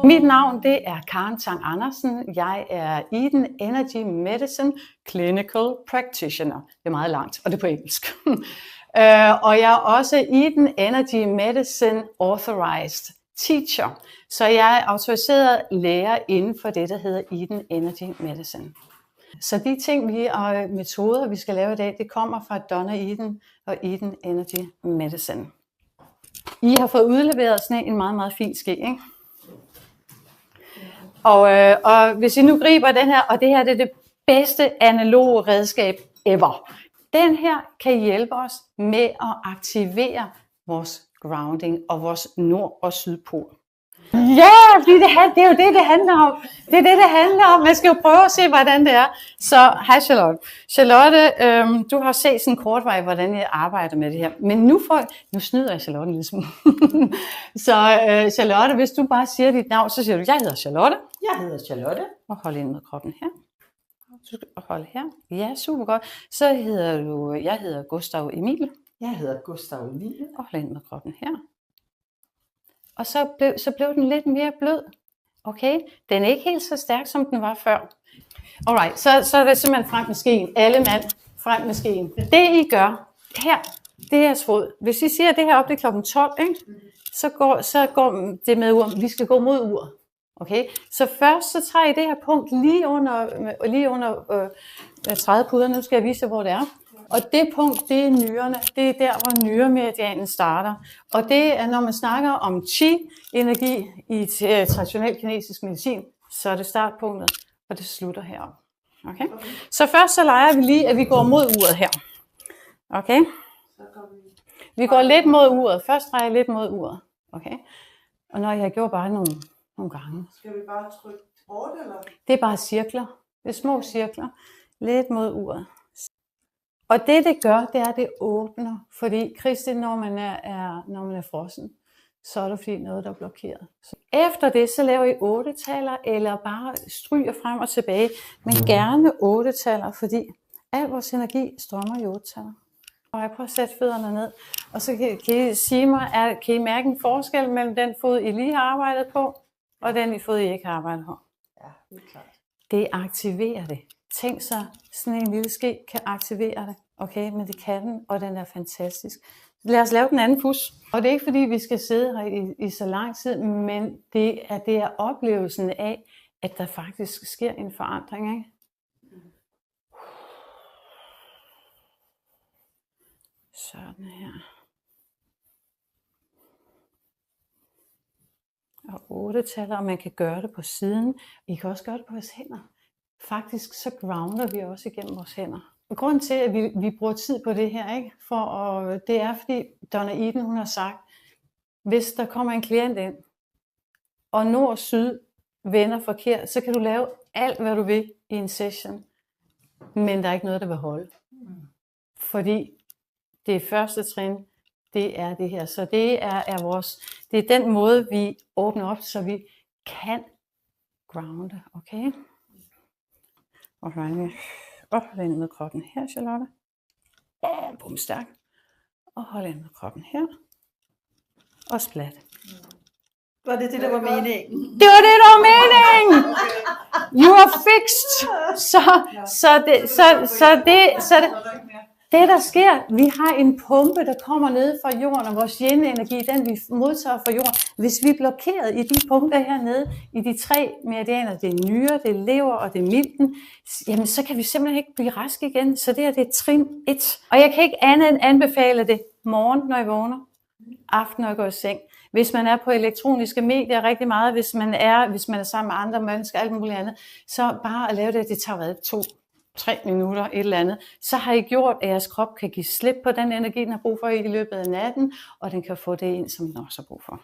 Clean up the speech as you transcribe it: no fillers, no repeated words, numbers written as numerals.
Mit navn det er Karen Tang Andersen. Jeg er Eden Energy Medicine Clinical Practitioner. Det er meget langt, og det er på engelsk. Og jeg er også Eden Energy Medicine Authorized Teacher. Så jeg er autoriseret lærer inden for det, der hedder Eden Energy Medicine. Så de ting og metoder, vi skal lave i dag, det kommer fra Donna Eden og Eden Energy Medicine. I har fået udleveret sådan en meget, meget fin ske, ikke? Og hvis I nu griber den her, og det her det er det bedste analoge redskab ever. Den her kan hjælpe os med at aktivere vores grounding og vores nord- og sydpol. Ja, fordi det er jo det, det handler om. Det er det handler om. Man skal jo prøve at se, hvordan det er. Så hej Charlotte. Charlotte, du har set sådan kort vej, hvordan jeg arbejder med det her. Men nu snyder jeg Charlotte en lille smule. Så Charlotte, hvis du bare siger dit navn, så siger du, jeg hedder Charlotte. Jeg hedder Charlotte. Og hold ind med kroppen her. Og hold her. Ja, super godt. Så hedder du, jeg hedder Gustav Emil. Jeg hedder Gustav Emil. Og hold ind med kroppen her. Og så blev den lidt mere blød. Okay? Den er ikke helt så stærk, som den var før. Alright, så er det simpelthen frem med skeen. Alle mand, frem med skeen. Det I gør her, det er jeres fod. Hvis I siger, at det her op, det er klokken 12, ikke? Så går det med ur. Vi skal gå mod ur. Okay? Så først så tager I det her punkt lige under 30 puder. Nu skal jeg vise jer, hvor det er. Og det punkt, det er nyrerne. Det er der, hvor nyremeridianen starter. Og det er, når man snakker om chi-energi i traditionel kinesisk medicin, så er det startpunktet, og det slutter heroppe. Okay? Så først så leger vi lige, at vi går mod uret her. Okay? Vi går lidt mod uret. Først drejer jeg lidt mod uret. Okay? Og når jeg gjort bare nogle gange. Skal vi bare trykke hårdt, eller? Det er bare cirkler. Det er små cirkler. Lidt mod uret. Og det gør, det er, at det åbner. Fordi Kristi, når man er frossen, så er det fordi noget, der er blokeret. Så efter det, så laver I 8-taller, eller bare stryger frem og tilbage. Men gerne 8-taller, fordi al vores energi strømmer i 8-taller. Og jeg prøver at sætte fødderne ned. Og så kan I sige mig, kan I mærke en forskel mellem den fod, I lige har arbejdet på, og den fod, I ikke har arbejdet på? Ja, det er klart. Det aktiverer det. Tænk så, sådan en lille ske kan aktivere det. Okay, men det kan den, og den er fantastisk. Lad os lave den anden pus. Og det er ikke fordi, vi skal sidde her i så lang tid, men det er oplevelsen af, at der faktisk sker en forandring, ikke? Sådan her. Og 8-taller, og man kan gøre det på siden. I kan også gøre det på jeres hænder. Faktisk så grounder vi også igennem vores hænder. Og grunden til, at vi bruger tid på det her, ikke? Det er fordi Donna Eden, hun har sagt, hvis der kommer en klient ind, og nord og syd vender forkert, så kan du lave alt, hvad du vil i en session, men der er ikke noget, der vil holde. Fordi det første trin, det er det her. Så det er den måde, vi åbner op, så vi kan grounde, okay? Og hold ind med kroppen her, Charlotte. Bum, stærk. Og hold ind med kroppen her. Og splat. Var det det, der var meningen? Det var det, der var meningen! You are fixed! Det der sker, vi har en pumpe, der kommer ned fra jorden, og vores yin-energi, den vi modtager fra jorden. Hvis vi er blokeret i de punkter hernede, i de 3 meridianer, det er nyre, det er lever og det er milten, jamen så kan vi simpelthen ikke blive raske igen. Så det er trin 1. Og jeg kan ikke andet end anbefale det morgen, når jeg vågner, aften, når jeg går i seng. Hvis man er på elektroniske medier rigtig meget, hvis man er sammen med andre mennesker, alt muligt andet, så bare at lave det tager 2-3 minutter, et eller andet, så har I gjort, at jeres krop kan give slip på den energi, den har brug for i løbet af natten, og den kan få det ind, som den også har brug for.